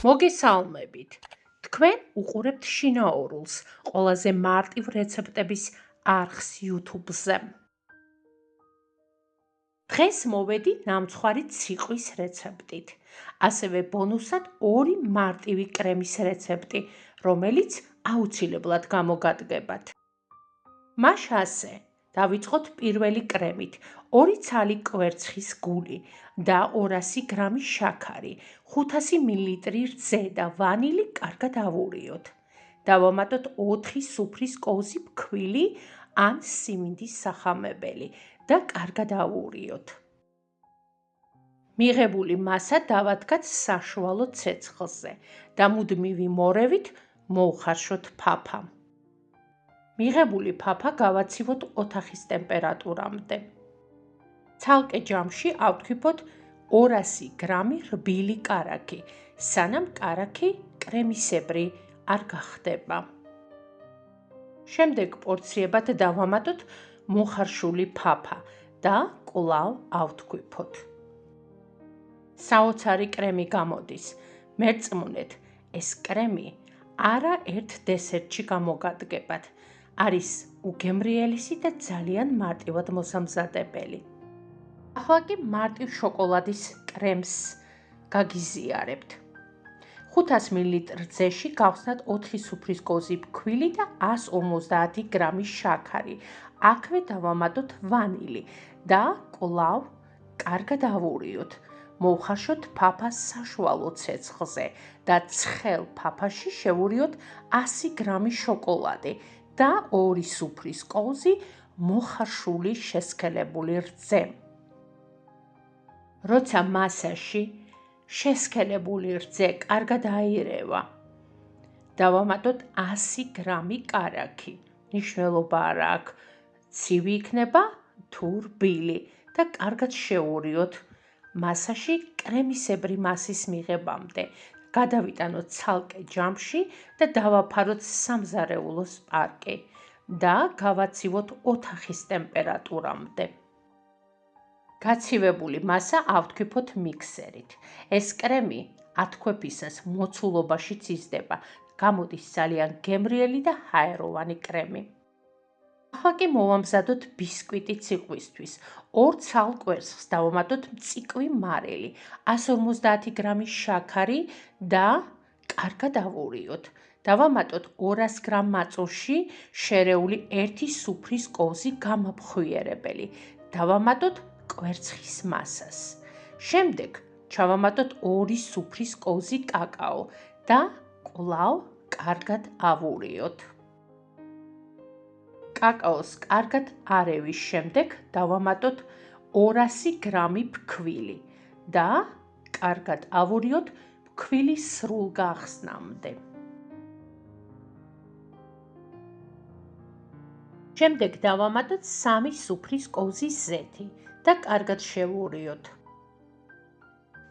მოგესალმებით. თქვენ უყურებთ შინაურულს, ყველაზე მარტივ რეცეპტების არხს YouTube-ზე. დღეს მოვედი ნამცხვარი ციყვის რეცეპტით. ასევე ბონუსად 2 მარტივი კრემის რეცეპტი, რომელიც აუცილებლად გამოგადგებათ. მაშ ასე, დავიწყოთ პირველი კრემით. 2 ცალი კვერცხის გული და 200 გრამი შაქარი, 500 მილილიტრი რძე და ვანილი კარგად ავურიოთ. დავამატოთ 4 სუფრის კოვზი ფქვილი ან სიმინდის სახამებელი და კარგად ავურიოთ. მიღებული მასა დავადგათ საშუალო ცეცხლზე და მუდმივი მორევით მოვხარშოთ ფაფა. მიღებული ფაფა გავაცივოთ ოთახის ტემპერატურამდე. ცალკე ჯამში ავთქვიფოთ 200 გრამი რბილი კარაქი, სანამ კარაქი კრემისებრი არ გახდება. შემდეგ პორციებად დავამატოთ მოხარშული ფაფა და კვლავ ავთქვიფოთ. საოცარი კრემი გამოდის. მერწმუნეთ, ეს კრემი არაერთ დესერტში გამოგადგებათ. არის უგემრიელესი და ძალიან მარტივად მოსამზადებელი. ახლა კი მარტივ შოკოლადის კრემს გაგიზიარებთ. 500 მილილიტრ რძეში გავხსნათ 4 სუფრის კოვზი ფქვილი და 150 გრამი შაქარი. აქვე დავამატოთ ვანილი და კვლავ კარგად ავურიოთ. მოვხარშოთ ფაფა საშუალო ცეცხლზე და ცხელ ფაფაში შევურიოთ 100 გრამი შოკოლადი და 2 სუფრის კოვზი მოხარშული შესქელებული რძე. როცა მასაში შესქელებული რძე კარგად აირევა, დავამატოთ 100 გრამი კარაქი. მნიშვნელობა არ აქვს, ცივი იქნება თუ რბილი და კარგად შევურიოთ მასაში კრემისებრი მასის მიღებამდე. გადავიტანოთ ცალკე ჯამში და დავაფაროთ სამზარეულოს პარკი და გავაცივოთ ოთახის ტემპერატურამდე. გაცივებული მასა ავთქვიფოთ მიქსერით. ეს კრემი ათქვეფისას მოცულობაშიც იზრდება. გამოდის ძალიან გემრიელი და ჰაეროვანი კრემი. ახლა კი მოვამზადოთ ბისკვიტი ციყვისთვის. 2 ცალ კვერცხს დავამატოთ მწიკვი მარილი, 150 გრამი შაქარი და კარგად ავურიოთ. დავამატოთ 200 გრამ მაწუში შერეული 1 სუფრის კოვზი გამაფხვიერებელი. დავამატოთ კვერცხის მასას. შემდეგ ჩავამატოთ 2 სუფრის კოვზი კაკაო და კვლავ კარგად ავურიოთ. კაკაოს კარგად არევის შემდეგ დავამატოთ 200 გრამი ფქვილი და კარგად ავურიოთ ფქვილი სრულ გახსნამდე. შემდეგ დავამატოთ 3 სუფრის კოვზი ზეთი და კარგად შევურიოთ.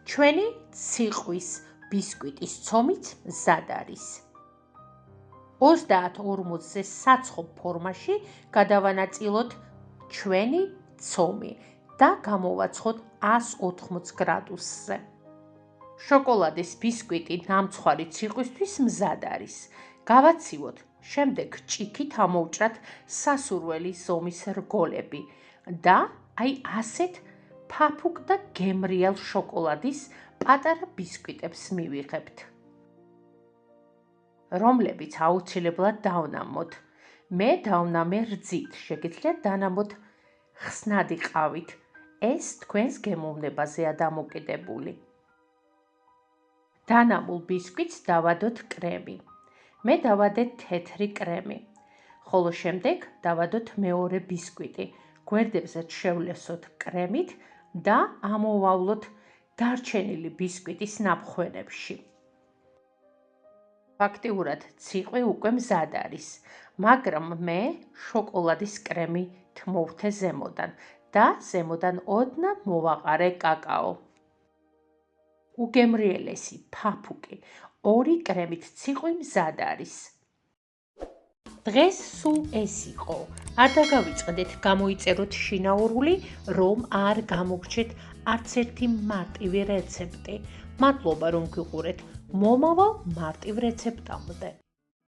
ჩვენი ციყვის ბისკვიტის ცომიც მზად არის. 30-40-ზე საცხობ ფორმაში გადავანაწილოთ ჩვენი ცომი და გამოვაცხოთ 180 გრადუსზე. შოკოლადის ბისკვიტი ნამცხვარი ციყვისთვის მზად არის. გავაცივოთ, შემდეგ ჭიქით ამოვჭრათ სასურველი ზომის რგოლები და ასეთ ფაფუკ და გემრიელ შოკოლადის პატარა ბისკვიტებს მივიღებთ, რომლებიც აუცილებლად დავნამოთ. მე დავნამე რძით, შეგიძლიათ დანამოთ ხსნადი ყავით. ეს თქვენს გემოვნებაზეა დამოკიდებული. დანამულ ბისკვიტს დავადოთ კრემი. მე დავადე თეთრი კრემი. ხოლო შემდეგ დავადოთ მეორე ბისკვიტი. გვერდებზე შევლესოთ კრემით და ამოვავლოთ დარჩენილი ბისკვიტის ნაფხვენებში. ფაქტიურად ციყვი უკვე მზად არის, მაგრამ მე შოკოლადის კრემი თმოვთე ზემოდან და ზემოდან ოდნავ მოვაყარე კაკაო. უგემრიელესი ფაფუკი 2 კრემით ციყვი მზად არის. დღეს სულ ეს იყო. არ დაგავიწყდეთ გამოიწეროთ შინაურული, რომ არ გამოგრჩეთ არც ერთი მარტივი რეცეპტი. მადლობა რომ გიყურეთ. მომავალ მარტივ რეცეპტამდე.